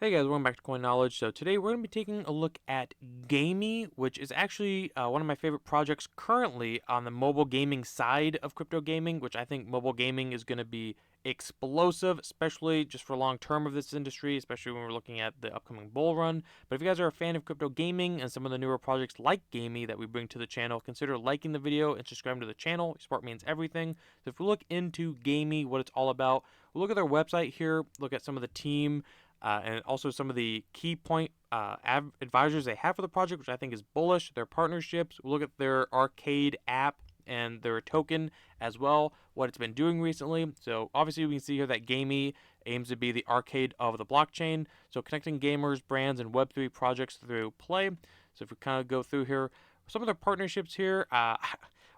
Hey guys, welcome back to Coin Knowledge. So today we're going to be taking a look at Gamee, which is actually one of my favorite projects currently on the mobile gaming side of crypto gaming, which I think mobile gaming is going to be explosive, especially just for long term of this industry, especially when we're looking at the upcoming bull run. But if you guys are a fan of crypto gaming and some of the newer projects like Gamee that we bring to the channel, consider liking the video and subscribing to the channel. Your support means everything. So if we look into Gamee, what it's all about, we'll look at their website here, look at some of the team, and also some of the key point advisors they have for the project, which I think is bullish. Their partnerships. We'll look at their arcade app and their token as well, what it's been doing recently. So obviously we can see here that Gamee aims to be the arcade of the blockchain. So connecting gamers, brands, and Web3 projects through play. So if we kind of go through here, some of their partnerships here,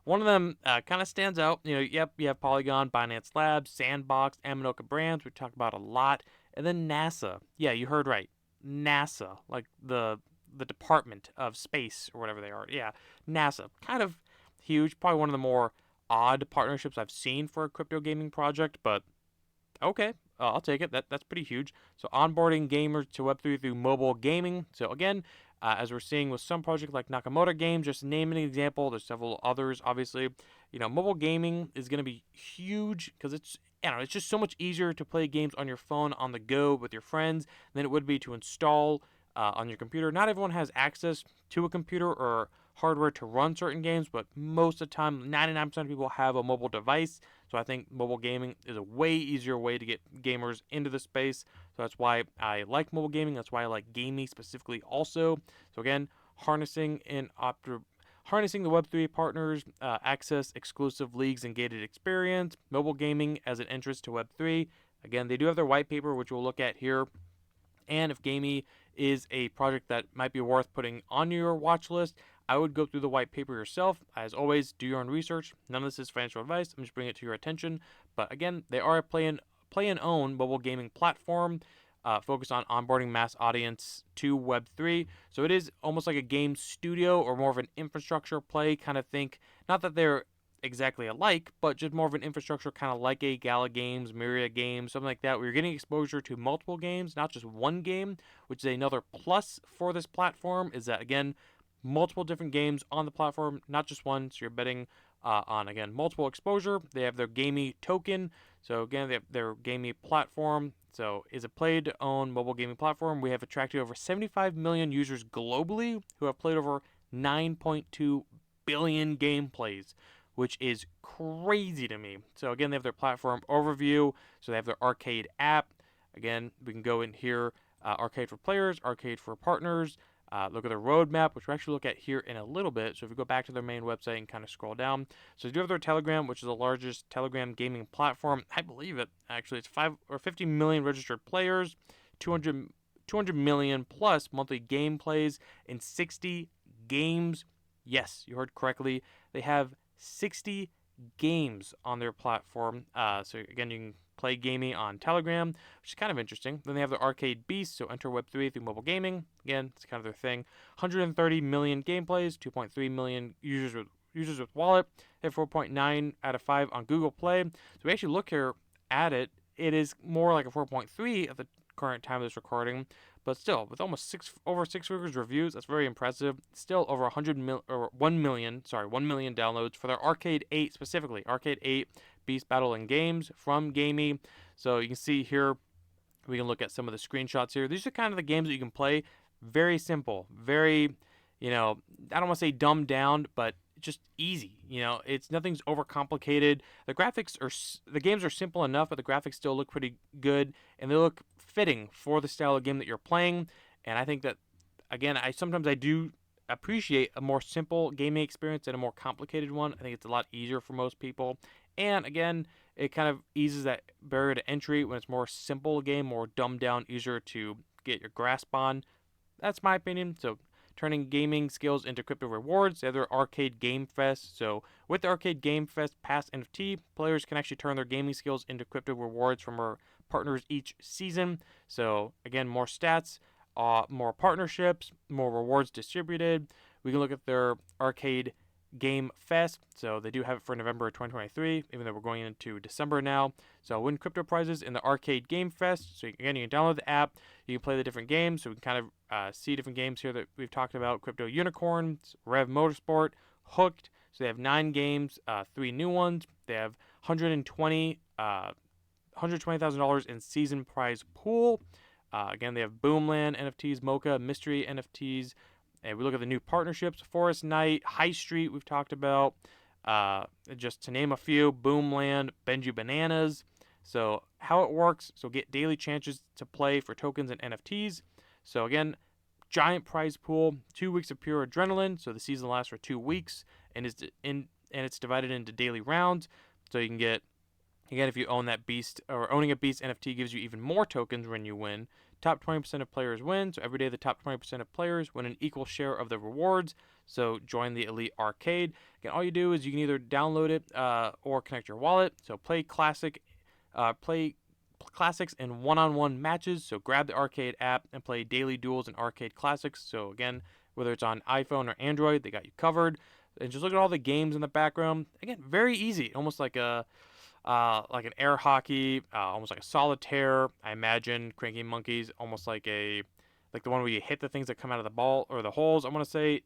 one of them kind of stands out. You have Polygon, Binance Labs, Sandbox, Aminoca Brands, we talk about a lot. And then NASA. Yeah, you heard right. NASA, like the Department of Space or whatever they are. Yeah, NASA. Kind of huge. Probably one of the more odd partnerships I've seen for a crypto gaming project, but okay, I'll take it. That's pretty huge. So onboarding gamers to Web3 through mobile gaming. So again, as we're seeing with some projects like Nakamoto Games, just naming an example. There's several others, obviously. Mobile gaming is going to be huge because it's just so much easier to play games on your phone on the go with your friends than it would be to install on your computer. Not everyone has access to a computer or hardware to run certain games, but most of the time, 99% of people have a mobile device. So I think mobile gaming is a way easier way to get gamers into the space. So that's why I like mobile gaming. That's why I like Gaming specifically also. So again, harnessing the Web3 partners, access exclusive leagues and gated experience, mobile gaming as an entrance to Web3. Again, they do have their white paper, which we'll look at here. And if Gamee is a project that might be worth putting on your watch list, I would go through the white paper yourself. As always, do your own research. None of this is financial advice. I'm just bringing it to your attention. But again, they are a play and own mobile gaming platform focused on onboarding mass audience to Web3. So it is almost like a game studio or more of an infrastructure play kind of think. Not that they're exactly alike, but just more of an infrastructure kind of like a Gala Games, Myriad Games, something like that, where you're getting exposure to multiple games, not just one game, which is another plus for this platform, is that, again, multiple different games on the platform, not just one, so you're betting on, again, multiple exposure. They have their Gamee token, so again, they have their Gamee platform, so is a play-to-own mobile gaming platform. We have attracted over 75 million users globally who have played over 9.2 billion gameplays, which is crazy to me. So again, they have their platform overview. So they have their arcade app. Again, we can go in here, arcade for players, arcade for partners. Look at their roadmap, which we'll actually look at here in a little bit. So if we go back to their main website and kind of scroll down. So they do have their Telegram, which is the largest Telegram gaming platform. I believe it, actually. It's 50 million registered players, 200 million plus monthly game plays in 60 games. Yes, you heard correctly. They have 60 games on their platform. So again, you can play Gaming on Telegram, which is kind of interesting. Then they have the Arcade Beast, so enter Web3 through mobile gaming. Again, it's kind of their thing. 130 million gameplays, 2.3 million users with wallet. They have 4.9 out of 5 on Google Play. So we actually look here at it. It is more like a 4.3 at the current time of this recording. But still, with almost over 6 figures reviews, that's very impressive. Still over 1 million downloads for their Arcade 8 specifically. Arcade 8 Beast Battle and Games from Gamee. So you can see here, we can look at some of the screenshots here. These are kind of the games that you can play. Very simple, very, I don't want to say dumbed down, but just easy. It's nothing's overcomplicated. The games are simple enough, but the graphics still look pretty good, and they look fitting for the style of game that you're playing. And I think that, again, I do appreciate a more simple gaming experience than a more complicated one. I think it's a lot easier for most people. And again, it kind of eases that barrier to entry when it's more simple game, more dumbed down, easier to get your grasp on. That's my opinion. So turning gaming skills into crypto rewards. They have their Arcade Game Fest. So with the Arcade Game Fest Pass NFT, players can actually turn their gaming skills into crypto rewards from our partners each season. So again, more stats, more partnerships, more rewards distributed. We can look at their Arcade Game Fest. So they do have it for November 2023, even though we're going into December now. So win crypto prizes in the Arcade Game Fest. So again, you can download the app, you can play the different games. So we can kind of see different games here that we've talked about: Crypto Unicorns, Rev Motorsport, Hooked. So they have 9 games, 3 new ones. They have $120,000 in season prize pool. Again, they have Boomland NFTs, Mocha, Mystery NFTs. And we look at the new partnerships: Forest Night, High Street, we've talked about. Just to name a few: Boomland, Benji Bananas. So how it works: so get daily chances to play for tokens and NFTs. So again, giant prize pool, 2 weeks of pure adrenaline. So the season lasts for 2 weeks, and it's divided into daily rounds. So you can get, again, if you own that beast, or owning a beast NFT gives you even more tokens when you win. Top 20% of players win. So every day the top 20% of players win an equal share of the rewards. So join the Elite Arcade. Again, all you do is you can either download it or connect your wallet. So play classics in one-on-one matches. So grab the arcade app and play daily duels in arcade classics. So again, whether it's on iPhone or Android, they got you covered. And just look at all the games in the background. Again, very easy, almost like an air hockey, almost like a solitaire. I imagine Cranky Monkeys, almost like the one where you hit the things that come out of the ball or the holes. I want to say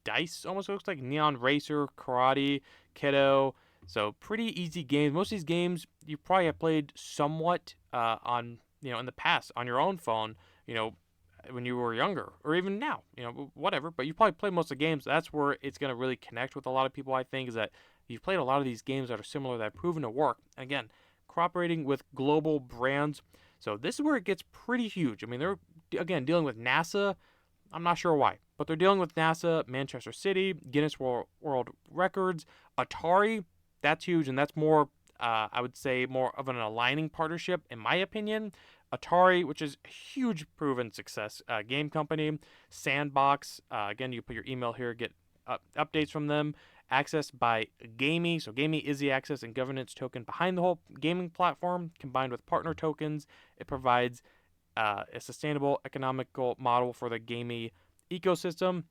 dice almost looks like Neon Racer, Karate, Kiddo. So pretty easy games. Most of these games you probably have played somewhat on, in the past on your own phone, when you were younger, or even now, whatever. But you probably played most of the games. That's where it's going to really connect with a lot of people, I think, is that you've played a lot of these games that are similar, that have proven to work. And again, cooperating with global brands. So this is where it gets pretty huge. I mean, they're, again, dealing with NASA. I'm not sure why, but they're dealing with NASA, Manchester City, Guinness World Records, Atari. That's huge, and that's more, I would say, more of an aligning partnership, in my opinion. Atari, which is a huge proven success game company. Sandbox, again, you put your email here, get updates from them. Accessed by Gamee. So Gamee is the access and governance token behind the whole gaming platform. Combined with partner tokens, it provides a sustainable economical model for the Gamee ecosystem.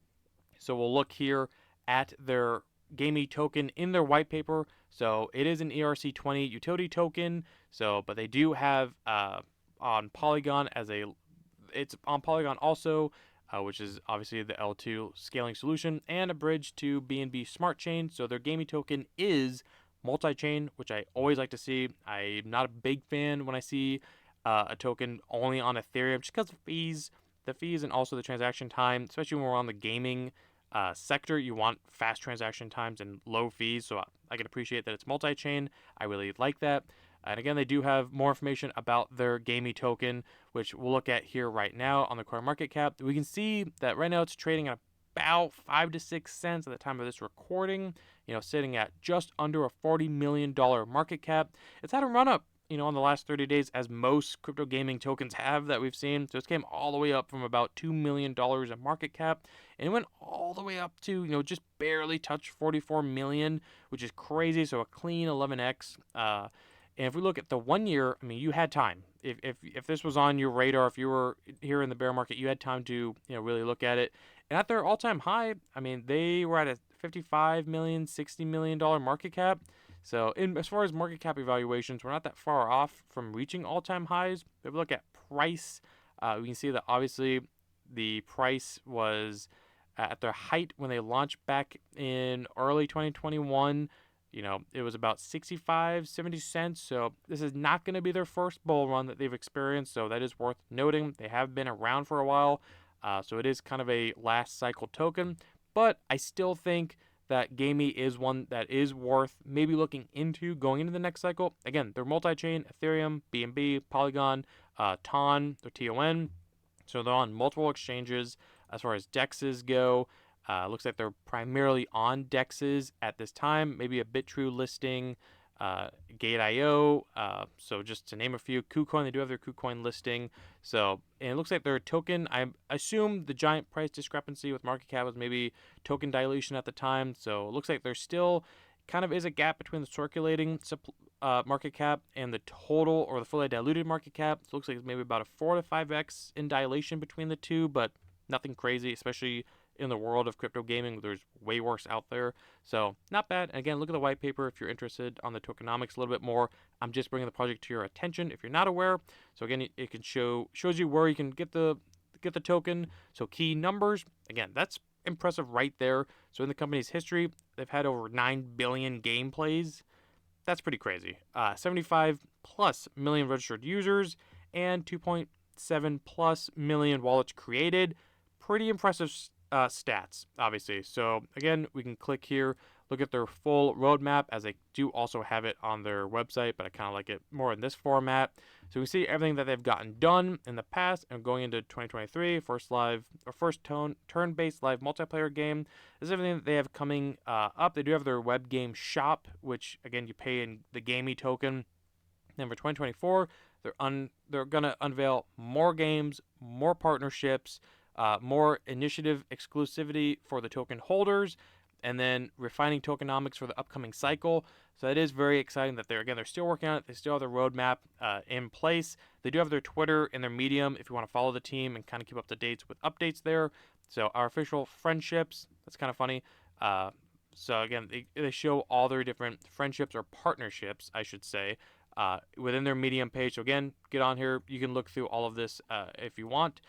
So we'll look here at their Gamee token in their white paper. So it is an ERC20 utility token. So, but they do have on Polygon it's on Polygon also, which is obviously the L2 scaling solution, and a bridge to BNB Smart Chain. So their Gamee token is multi-chain, which I always like to see. I'm not a big fan when I see a token only on Ethereum, just because of the fees, and also the transaction time, especially when we're on the gaming sector. You want fast transaction times and low fees, so I can appreciate that it's multi-chain. I really like that. And again, they do have more information about their Gamee token, which we'll look at here right now on the CoinMarketCap. We can see that right now it's trading at about 5 to 6 cents at the time of this recording, sitting at just under a $40 million market cap. It's had a run up, in the last 30 days, as most crypto gaming tokens have that we've seen. So it came all the way up from about $2 million in market cap, and it went all the way up to, just barely touched 44 million, which is crazy. So a clean 11x. And if we look at the 1 year, I mean, you had time. If this was on your radar, if you were here in the bear market, you had time to really look at it. And at their all-time high, I mean, they were at a $55 million, $60 million market cap. So as far as market cap evaluations, we're not that far off from reaching all-time highs. If we look at price, we can see that obviously the price was at their height when they launched back in early 2021. It was about 65, 70 cents. So this is not going to be their first bull run that they've experienced. So that is worth noting. They have been around for a while. So it is kind of a last cycle token. But I still think that Gamee is one that is worth maybe looking into going into the next cycle. Again, they're multi-chain: Ethereum, BNB, Polygon, TON, they're TON. So they're on multiple exchanges. As far as DEXs go, looks like they're primarily on DEXs at this time. Maybe a BitTrue listing, Gate.io. So just to name a few, KuCoin, they do have their KuCoin listing. So, and it looks like their token, I assume the giant price discrepancy with market cap was maybe token dilution at the time. So it looks like there still kind of is a gap between the circulating market cap and the total or the fully diluted market cap. So it looks like it's maybe about a 4 to 5x in dilation between the two, but nothing crazy, especially in the world of crypto gaming. There's way worse out there. So not bad. And again, look at the white paper if you're interested on the tokenomics a little bit more. I'm just bringing the project to your attention if you're not aware. So again, it can shows you where you can get the token. So key numbers. Again, that's impressive right there. So in the company's history, they've had over 9 billion game plays. That's pretty crazy. 75 plus million registered users and 2.7 plus million wallets created. Pretty impressive stats, obviously. So again, we can click here, look at their full roadmap, as they do also have it on their website, but I kind of like it more in this format. So we see everything that they've gotten done in the past and going into 2023, first turn-based live multiplayer game. This is everything that they have coming up. They do have their web game shop, which again you pay in the Gamee token. Then for 2024, they're gonna unveil more games, more partnerships, more initiative exclusivity for the token holders, and then refining tokenomics for the upcoming cycle. So that is very exciting that they're still working on it. They still have their roadmap in place. They do have their Twitter and their Medium if you want to follow the team and kind of keep up to date with updates there. So our official friendships, that's kind of funny. So again, they show all their different friendships or partnerships, I should say, within their Medium page. So again, get on here. You can look through all of this if you want.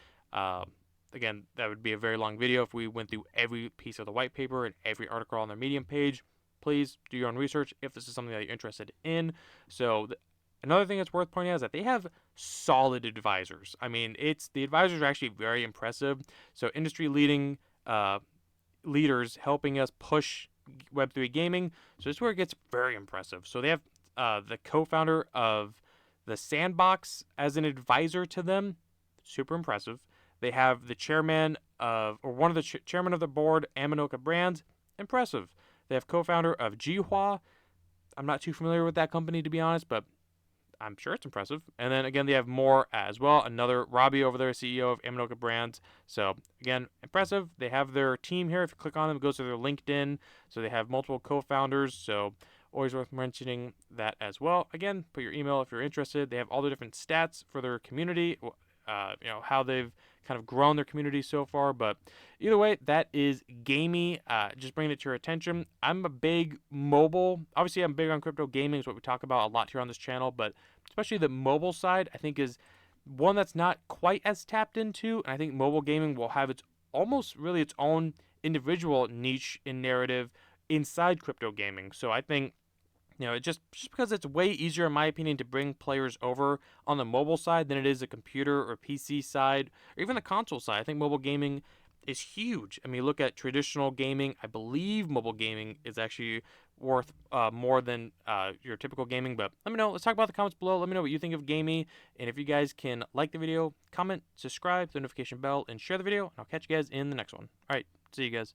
Again, that would be a very long video if we went through every piece of the white paper and every article on their Medium page. Please do your own research if this is something that you're interested in. So another thing that's worth pointing out is that they have solid advisors. I mean, the advisors are actually very impressive. So industry leading leaders helping us push Web3 gaming. So this is where it gets very impressive. So they have the co-founder of the Sandbox as an advisor to them. Super impressive. They have the chairman one of the chairman of the board, Aminoka Brands. Impressive. They have co-founder of Jihua. I'm not too familiar with that company, to be honest, but I'm sure it's impressive. And then again, they have more as well. Another Robbie over there, CEO of Aminoka Brands. So again, impressive. They have their team here. If you click on them, it goes to their LinkedIn. So they have multiple co-founders. So always worth mentioning that as well. Again, put your email if you're interested. They have all the different stats for their community. How they've kind of grown their community so far. But either way, that is Gamey. Just bringing it to your attention. I'm a big obviously I'm big on crypto gaming, is what we talk about a lot here on this channel, but especially the mobile side, I think is one that's not quite as tapped into. And I think mobile gaming will have its own individual niche and narrative inside crypto gaming. So I think just because it's way easier, in my opinion, to bring players over on the mobile side than it is a computer or PC side, or even the console side. I think mobile gaming is huge. I mean, look at traditional gaming. I believe mobile gaming is actually worth more than your typical gaming. But let me know. Let's talk about the comments below. Let me know what you think of Gamey. And if you guys can like the video, comment, subscribe, the notification bell, and share the video. And I'll catch you guys in the next one. All right. See you guys.